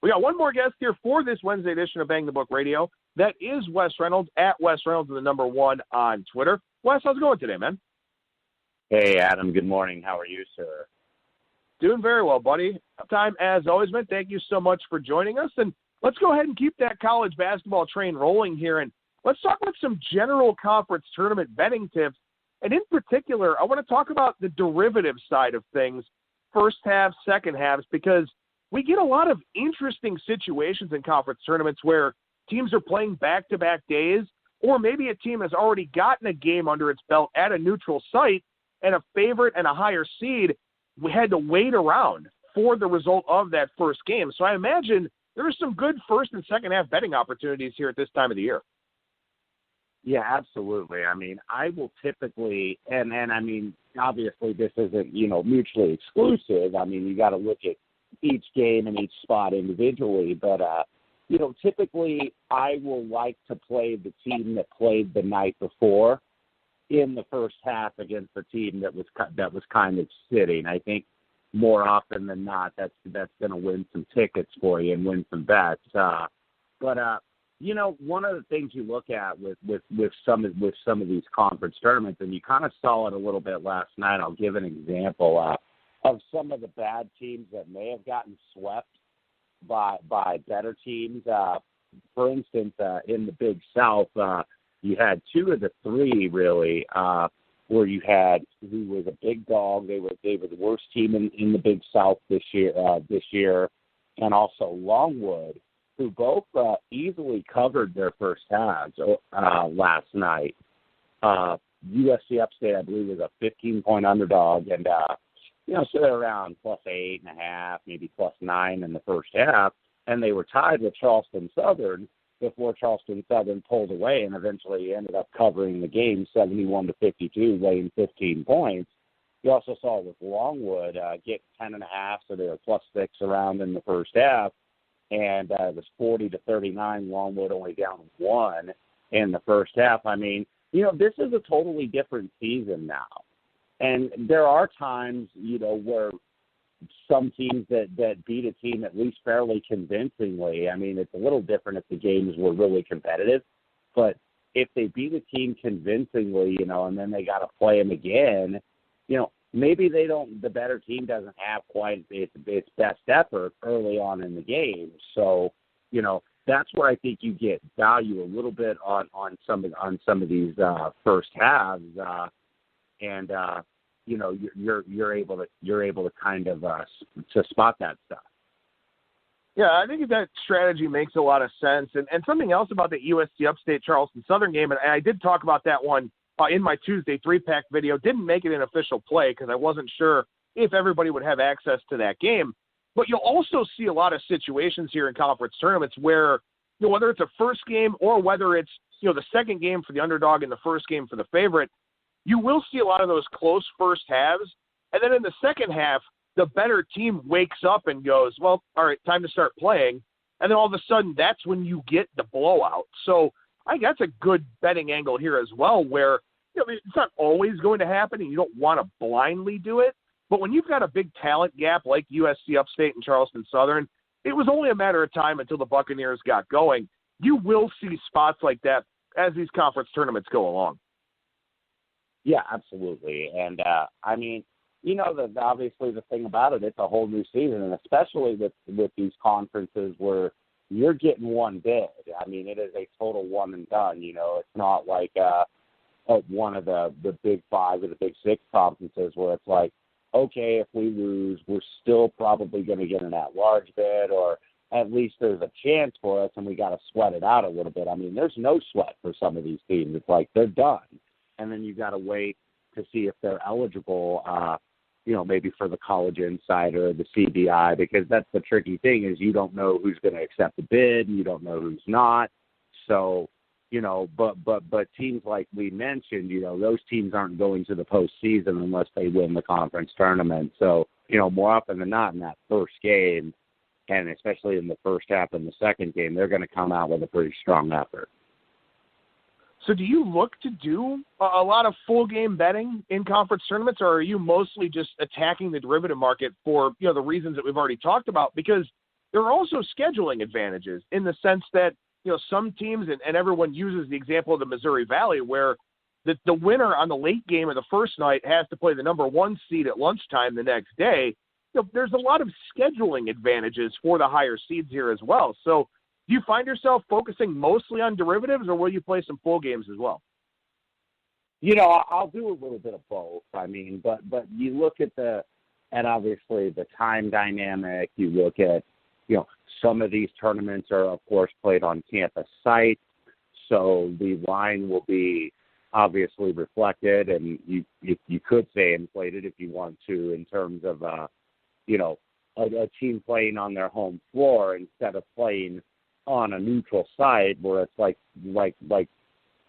We got one more guest here for this Wednesday edition of Bang the Book Radio. That is Wes Reynolds, at Wes Reynolds, and the number 1 on Twitter. Wes, how's it going today, man? Hey, Adam. Good morning. How are you, sir? Doing very well, buddy. Time as always, man. Thank you so much for joining us. And let's go ahead and keep that college basketball train rolling here. And let's talk about some general conference tournament betting tips. And in particular, I want to talk about the derivative side of things, first half, second halves, because we get a lot of interesting situations in conference tournaments where teams are playing back-to-back days, or maybe a team has already gotten a game under its belt at a neutral site, and a favorite and a higher seed, we had to wait around for the result of that first game. So I imagine there are some good first and second half betting opportunities here at this time of the year. Yeah, absolutely. I mean, I will typically, and I mean, obviously this isn't, mutually exclusive. I mean, you got to look at each game and each spot individually. But, typically I will like to play the team that played the night before in the first half against the team that was kind of sitting. I think more often than not, that's going to win some tickets for you and win some bets. One of the things you look at with some of these conference tournaments, and you kind of saw it a little bit last night. I'll give an example of some of the bad teams that may have gotten swept by better teams. For instance, in the Big South, you had 2 of the 3 really, where you had who was a big dog. They were the worst team in the Big South this year, and also Longwood, who both easily covered their first halves last night. USC Upstate, I believe, was a 15-point underdog, and so they're around plus 8.5, maybe plus 9 in the first half, and they were tied with Charleston Southern before Charleston Southern pulled away and eventually ended up covering the game 71-52, weighing 15 points. You also saw with Longwood get 10.5, so they were plus 6 around in the first half, and it was 40-39. Longwood only down 1 in the first half. I mean, this is a totally different season now, and there are times, where some teams that beat a team at least fairly convincingly. I mean, it's a little different if the games were really competitive, but if they beat a team convincingly, and then they got to play them again, maybe the better team doesn't have quite its best effort early on in the game. So, that's where I think you get value a little bit on some of these first halves, and you're able to kind of to spot that stuff. Yeah, I think that strategy makes a lot of sense. And something else about the USC Upstate Charleston Southern game, and I did talk about that one in my Tuesday 3-pack video. Didn't make it an official play because I wasn't sure if everybody would have access to that game. But you'll also see a lot of situations here in conference tournaments where, whether it's a first game or whether it's, the second game for the underdog and the first game for the favorite, you will see a lot of those close first halves. And then in the second half, the better team wakes up and goes, well, all right, time to start playing. And then all of a sudden, that's when you get the blowout. So I think that's a good betting angle here as well, where it's not always going to happen and you don't want to blindly do it. But when you've got a big talent gap like USC Upstate and Charleston Southern, it was only a matter of time until the Buccaneers got going. You will see spots like that as these conference tournaments go along. Yeah, absolutely. And, I mean, obviously the thing about it, it's a whole new season, and especially with these conferences where you're getting one bid. I mean, it is a total one and done. It's not like one of the Big 5 or the Big 6 conferences where it's like, okay, if we lose, we're still probably going to get an at-large bid, or at least there's a chance for us, and we got to sweat it out a little bit. I mean, there's no sweat for some of these teams. It's like they're done, and then you got to wait to see if they're eligible, maybe for the College Insider or the CBI, because that's the tricky thing is you don't know who's going to accept the bid, and you don't know who's not. So, but teams like we mentioned, those teams aren't going to the postseason unless they win the conference tournament. So, more often than not in that first game, and especially in the first half and the second game, they're going to come out with a pretty strong effort. So do you look to do a lot of full game betting in conference tournaments, or are you mostly just attacking the derivative market for, the reasons that we've already talked about? Because there are also scheduling advantages in the sense that, some teams, and everyone uses the example of the Missouri Valley, where the winner on the late game of the first night has to play the number 1 seed at lunchtime the next day. There's a lot of scheduling advantages for the higher seeds here as well. So do you find yourself focusing mostly on derivatives, or will you play some full games as well? I'll do a little bit of both. I mean, but you look at obviously the time dynamic. You look at, some of these tournaments are, of course, played on campus sites, so the line will be obviously reflected, and you could say inflated if you want to, in terms of, a team playing on their home floor instead of playing on a neutral site where it's like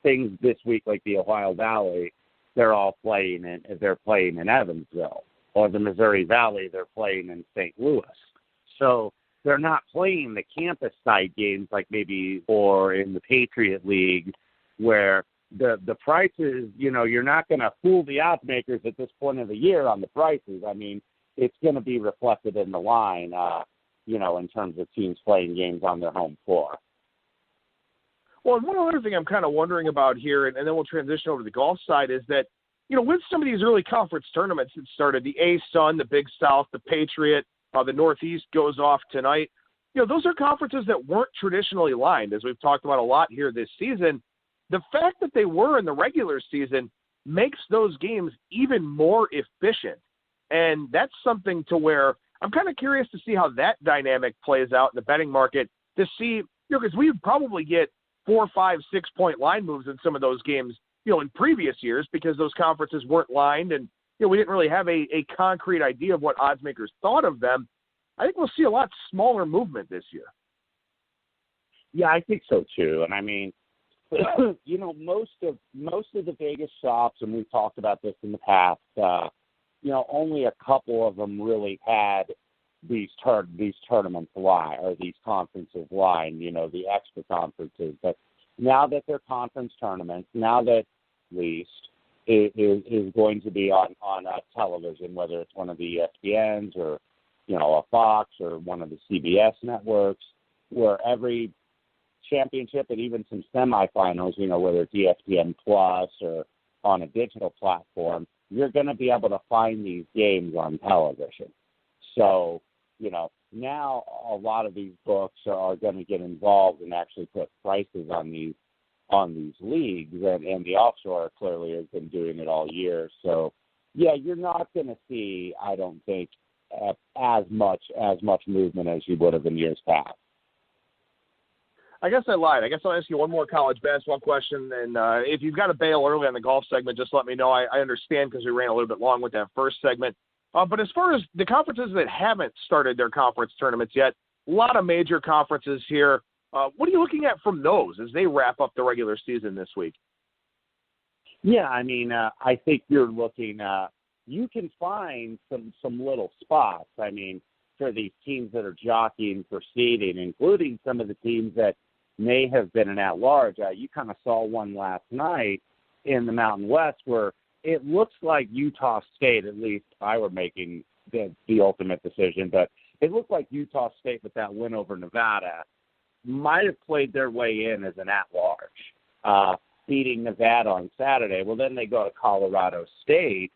things this week, like the Ohio Valley, they're playing in Evansville, or the Missouri Valley, they're playing in St. Louis. So they're not playing the campus side games like maybe or in the Patriot League, where the prices, you're not going to fool the odds makers at this point of the year on the prices. I mean, it's going to be reflected in the line, in terms of teams playing games on their home floor. Well, and one other thing I'm kind of wondering about here, and then we'll transition over to the golf side, is that, with some of these early conference tournaments that started, the A-Sun, the Big South, the Patriot, the Northeast goes off tonight, those are conferences that weren't traditionally lined, as we've talked about a lot here this season. The fact that they were in the regular season makes those games even more efficient. And that's something to where I'm kind of curious to see how that dynamic plays out in the betting market, to see, because we would probably get 4, 5, 6 point line moves in some of those games, in previous years, because those conferences weren't lined and, we didn't really have a concrete idea of what odds makers thought of them. I think we'll see a lot smaller movement this year. Yeah, I think so too. And I mean, most of the Vegas shops, and we've talked about this in the past, only a couple of them really had these tournaments line, or these conferences line, the extra conferences. But now that they're conference tournaments, now that least is going to be on television, whether it's one of the ESPNs or, a Fox or one of the CBS networks, where every championship and even some semifinals, whether it's ESPN Plus or on a digital platform, you're going to be able to find these games on television. So, now a lot of these books are going to get involved and actually put prices on these leagues, and the offshore clearly has been doing it all year. So, yeah, you're not going to see, I don't think, as much movement as you would have in years past. I guess I lied. I guess I'll ask you one more college basketball question, and if you've got to bail early on the golf segment, just let me know. I understand, because we ran a little bit long with that first segment. But as far as the conferences that haven't started their conference tournaments yet, a lot of major conferences here. What are you looking at from those as they wrap up the regular season this week? Yeah, I mean, I think you're looking you can find some little spots. I mean, for these teams that are jockeying for seeding, including some of the teams that may have been an at-large. You kind of saw one last night in the Mountain West where it looks like Utah State, at least if I were making the ultimate decision, but it looked like Utah State with that win over Nevada might have played their way in as an at-large, beating Nevada on Saturday. Well, then they go to Colorado State,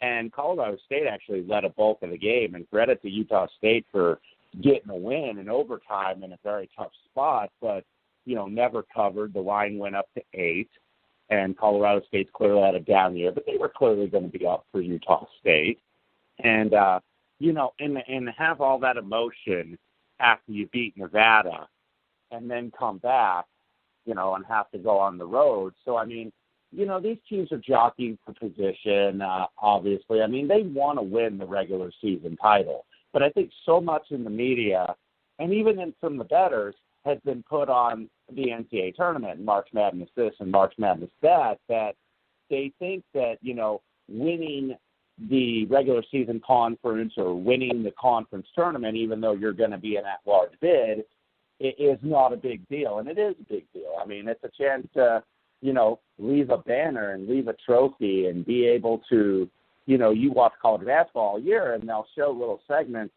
and Colorado State actually led a bulk of the game, and credit to Utah State for getting a win in overtime in a very tough spot, but, never covered. The line went up to 8, and Colorado State's clearly had a down year, but they were clearly going to be up for Utah State. And, and have all that emotion after you beat Nevada and then come back, and have to go on the road. So, I mean, these teams are jockeying for position, obviously. I mean, they want to win the regular season title. But I think so much in the media, and even in some of the bettors, has been put on the NCAA tournament, March Madness this and March Madness that they think that, winning the regular season conference or winning the conference tournament, even though you're going to be an at-large bid, it is not a big deal. And it is a big deal. I mean, it's a chance to, leave a banner and leave a trophy and be able to, you watch college basketball all year and they'll show little segments,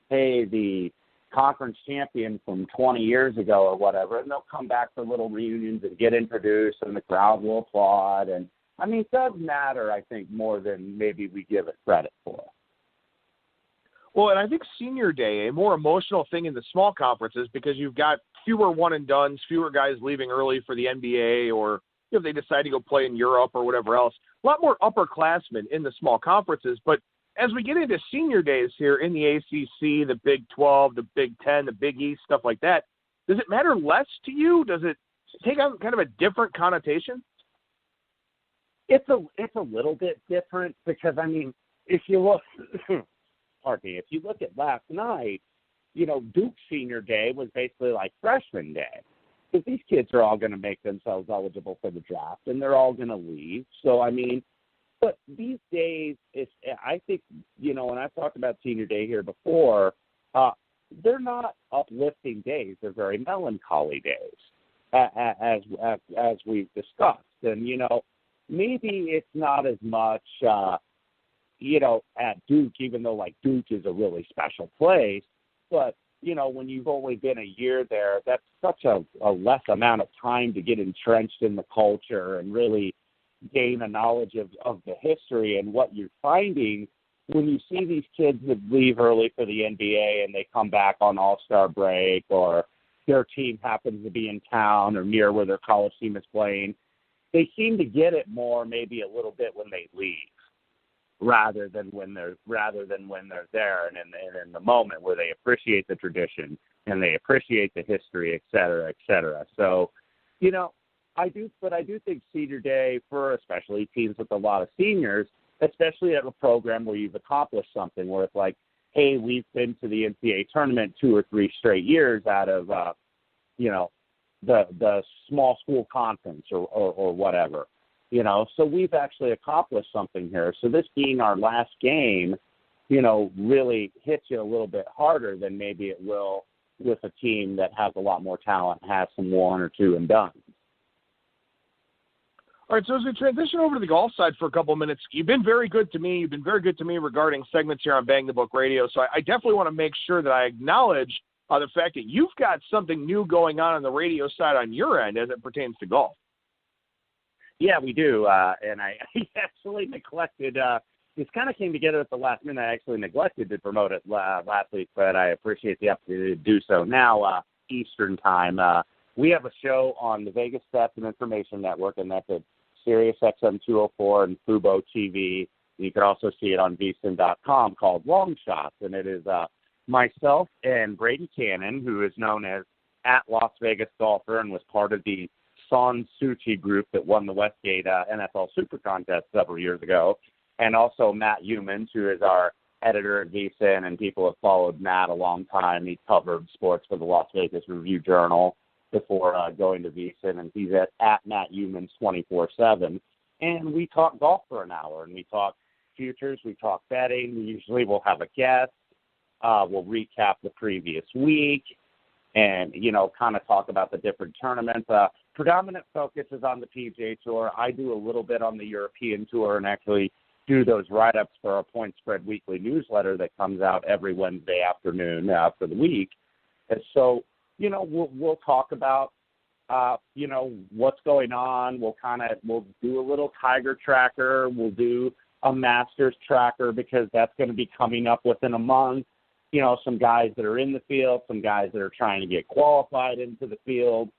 hey, the conference champion from 20 years ago or whatever, and they'll come back for little reunions and get introduced, and the crowd will applaud. And, I mean, it does matter, I think, more than maybe we give it credit for. Well, and I think senior day, a more emotional thing in the small conferences because you've got fewer one-and-dones, fewer guys leaving early for the NBA or if they decide to go play in Europe or whatever else. A lot more upperclassmen in the small conferences. But as we get into senior days here in the ACC, the Big 12, the Big 10, the Big East, stuff like that, does it matter less to you? Does it take on kind of a different connotation? It's a little bit different because, I mean, if you look if you look at last night, you know, Duke's senior day was basically like freshman day because these kids are all going to make themselves eligible for the draft and they're all going to leave. So, I mean, but these days, I think, you know, when I've talked about senior day here before, they're not uplifting days. They're very melancholy days, as we've discussed. And, you know, maybe it's not as much, you know, at Duke, even though, like, Duke is a really special place. But, you know, when you've only been a year there, that's such a less amount of time to get entrenched in the culture and really gain a knowledge of the history. And what you're finding when you see these kids that leave early for the NBA and they come back on All-Star break or their team happens to be in town or near where their college team is playing, they seem to get it more maybe a little bit when they leave. Rather than when they're there and in the moment where they appreciate the tradition and they appreciate the history, et cetera, et cetera. So, you know, I do think senior day for especially teams with a lot of seniors, especially at a program where you've accomplished something where it's like, hey, we've been to the NCAA tournament 2 or 3 straight years out of, you know, the small school conference or whatever. You know, so we've actually accomplished something here. So this being our last game, you know, really hits you a little bit harder than maybe it will with a team that has a lot more talent, has some 1 or 2 and done. All right, so as we transition over to the golf side for a couple of minutes, you've been very good to me. You've been very good to me regarding segments here on Bang the Book Radio. So I definitely want to make sure that I acknowledge the fact that you've got something new going on the radio side on your end as it pertains to golf. Yeah, we do, and I actually neglected. This kind of came together at the last minute. I actually neglected to promote it last week, but I appreciate the opportunity to do so now, Eastern time. We have a show on the Vegas Stats and Information Network, and that's at Sirius XM 204 and Fubo TV. You can also see it on vsin.com called Long Shots, and it is myself and Braden Cannon, who is known as at Las Vegas Golfer and was part of the Son Suchi group that won the Westgate NFL Super Contest several years ago, and also Matt Humans, who is our editor at VSiN, and people have followed Matt a long time. He covered sports for the Las Vegas Review-Journal before going to VSiN, and he's at Matt Humans 24/7. And we talk golf for an hour, and we talk futures, we talk betting. We usually will have a guest. We'll recap the previous week and, you know, kind of talk about the different tournaments. Predominant focus is on the PGA Tour. I do a little bit on the European Tour and actually do those write-ups for our Point Spread Weekly newsletter that comes out every Wednesday afternoon for the week. And so, you know, we'll talk about, you know, what's going on. We'll do a little Tiger tracker. We'll do a Masters tracker because that's going to be coming up within a month. You know, some guys that are in the field, some guys that are trying to get qualified into the field.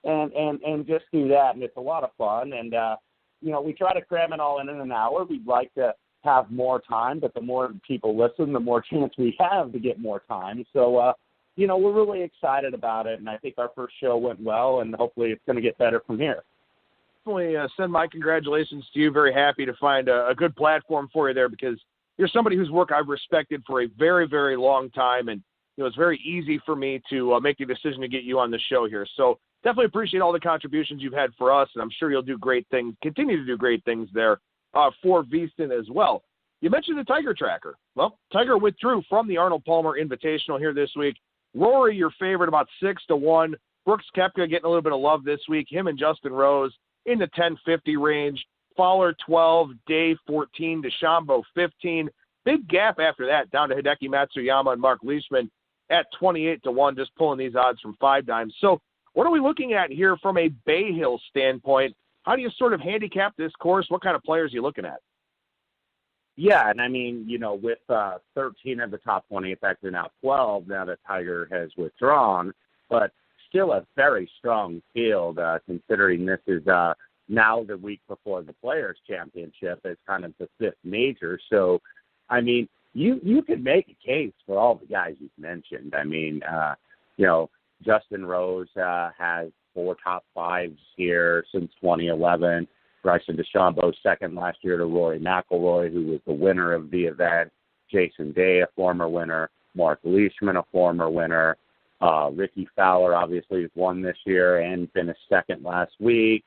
And just do that, and it's a lot of fun. And, you know, we try to cram it all in an hour. We'd like to have more time, but the more people listen, the more chance we have to get more time. So, you know, we're really excited about it, and I think our first show went well, and hopefully it's going to get better from here. Definitely send my congratulations to you. Very happy to find a good platform for you there because you're somebody whose work I've respected for a very, very long time, and, you know, it's very easy for me to make the decision to get you on the show here. So, definitely appreciate all the contributions you've had for us, and I'm sure you'll do great things, continue to do great things there for VSiN as well. You mentioned the Tiger tracker. Well, Tiger withdrew from the Arnold Palmer Invitational here this week. Rory, your favorite, about 6-1. Brooks Koepka getting a little bit of love this week. Him and Justin Rose in the 1050 range. Fowler 12, Dave 14, DeChambeau 15. Big gap after that down to Hideki Matsuyama and Mark Leishman. at 28-1, just pulling these odds from 5 Dimes. So what are we looking at here from a Bay Hill standpoint? How do you sort of handicap this course? What kind of players are you looking at? Yeah, and I mean, with 13 of the top 20, in fact, they're now 12 now that Tiger has withdrawn, but still a very strong field considering this is now the week before the Players' Championship. It's kind of the 5th major. So, I mean, you could make a case for all the guys you've mentioned. I mean, Justin Rose has 4 top 5s here since 2011. Bryson DeChambeau second last year to Rory McIlroy, who was the winner of the event. Jason Day, a former winner. Mark Leishman, a former winner. Ricky Fowler obviously has won this year and finished second last week.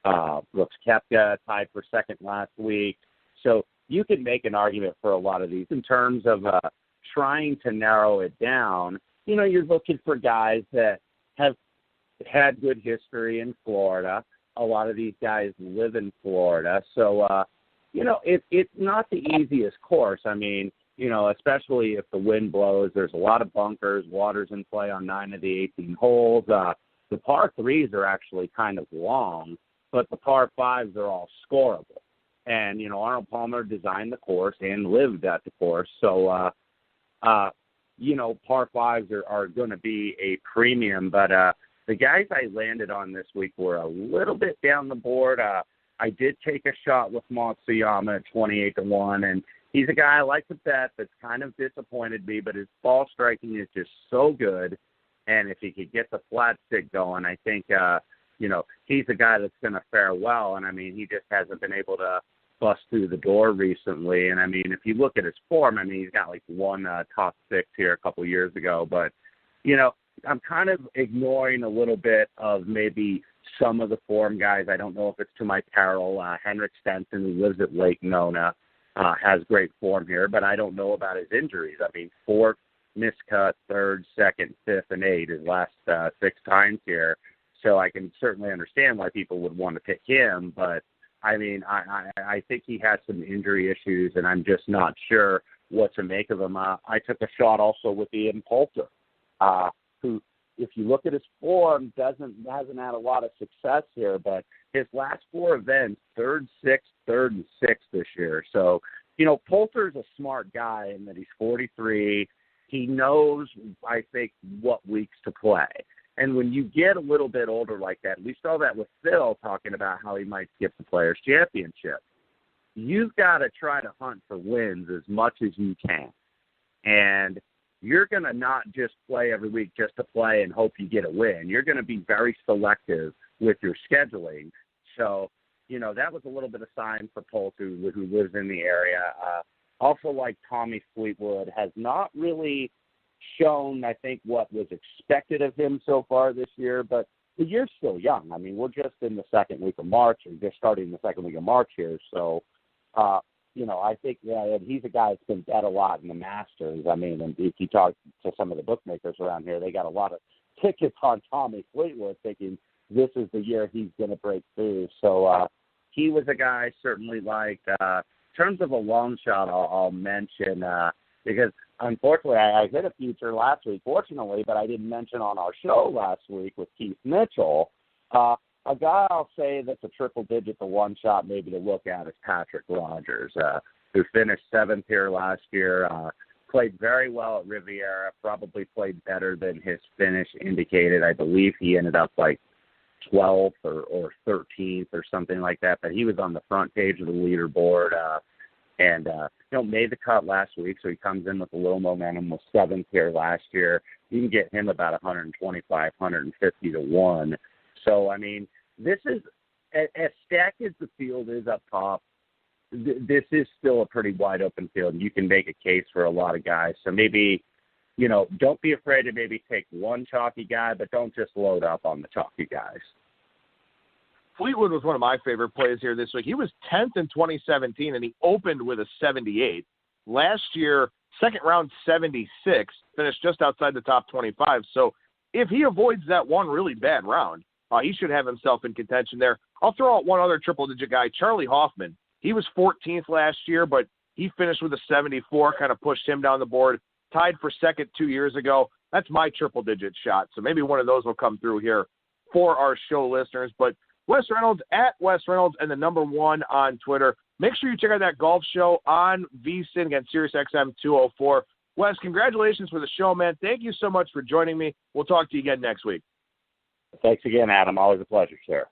Brooks Koepka tied for second last week. So you could make an argument for a lot of these in terms of trying to narrow it down. You're looking for guys that have had good history in Florida. A lot of these guys live in Florida. So, it's not the easiest course. I mean, especially if the wind blows, there's a lot of bunkers, water's in play on 9 of the 18 holes. The par 3s are actually kind of long, but the par 5s are all scoreable. And, Arnold Palmer designed the course and lived at the course. So, par 5s are going to be a premium, but the guys I landed on this week were a little bit down the board. I did take a shot with Matsuyama at 28-1, and he's a guy I like to bet that's kind of disappointed me, but his ball striking is just so good. And if he could get the flat stick going, I think, he's a guy that's going to fare well. And, I mean, he just hasn't been able to bust through the door recently. And, I mean, if you look at his form, I mean, he's got like one top 6 here a couple years ago. But, I'm kind of ignoring a little bit of maybe some of the form guys. I don't know if it's to my peril. Henrik Stenson, who lives at Lake Nona, has great form here, but I don't know about his injuries. I mean, 4th, miscut, 3rd, 2nd, 5th, and 8 his last 6 times here. So I can certainly understand why people would want to pick him. But, I mean, I think he has some injury issues, and I'm just not sure what to make of him. I took a shot also with Ian Poulter, who, if you look at his form, hasn't had a lot of success here, but his last 4 events, 3rd, 6th, 3rd, and 6th this year. So, Poulter's a smart guy in that he's 43. He knows, I think, what weeks to play. And when you get a little bit older like that, we saw that with Phil talking about how he might skip the Players' Championship. You've got to try to hunt for wins as much as you can. And you're going to not just play every week just to play and hope you get a win. You're going to be very selective with your scheduling. So, that was a little bit of sign for Poulter, who lives in the area. Also, like Tommy Fleetwood, has not really shown, I think, what was expected of him so far this year, but the year's still young. I mean, we're just in the second week of March, and just starting the second week of March here. So, I think he's a guy that's been bet a lot in the Masters. I mean, and if you talk to some of the bookmakers around here, they got a lot of tickets on Tommy Fleetwood thinking this is the year he's going to break through. So he was a guy I certainly liked. In terms of a long shot, I'll mention, because unfortunately I hit a future last week, fortunately, but I didn't mention on our show last week with Keith Mitchell. A guy I'll say that's a triple-digit to one shot maybe to look at is Patrick Rogers, who finished 7th here last year, played very well at Riviera, probably played better than his finish indicated. I believe he ended up like 12th or 13th or something like that, but he was on the front page of the leaderboard and made the cut last week, so he comes in with a little momentum, was 7th here last year. You can get him about 125, 150 to 1. So, I mean, this is, as stacked as the field is up top, this is still a pretty wide open field. You can make a case for a lot of guys. So maybe, don't be afraid to maybe take one chalky guy, but don't just load up on the chalky guys. Fleetwood was one of my favorite plays here this week. He was 10th in 2017, and he opened with a 78. Last year, second round 76, finished just outside the top 25. So if he avoids that one really bad round, he should have himself in contention there. I'll throw out one other triple-digit guy, Charlie Hoffman. He was 14th last year, but he finished with a 74, kind of pushed him down the board. Tied for second 2 years ago. That's my triple-digit shot. So maybe one of those will come through here for our show listeners. But Wes Reynolds, at Wes Reynolds, and the number 1 on Twitter. Make sure you check out that golf show on VSiN against SiriusXM 204. Wes, congratulations for the show, man. Thank you so much for joining me. We'll talk to you again next week. Thanks again, Adam. Always a pleasure, sir.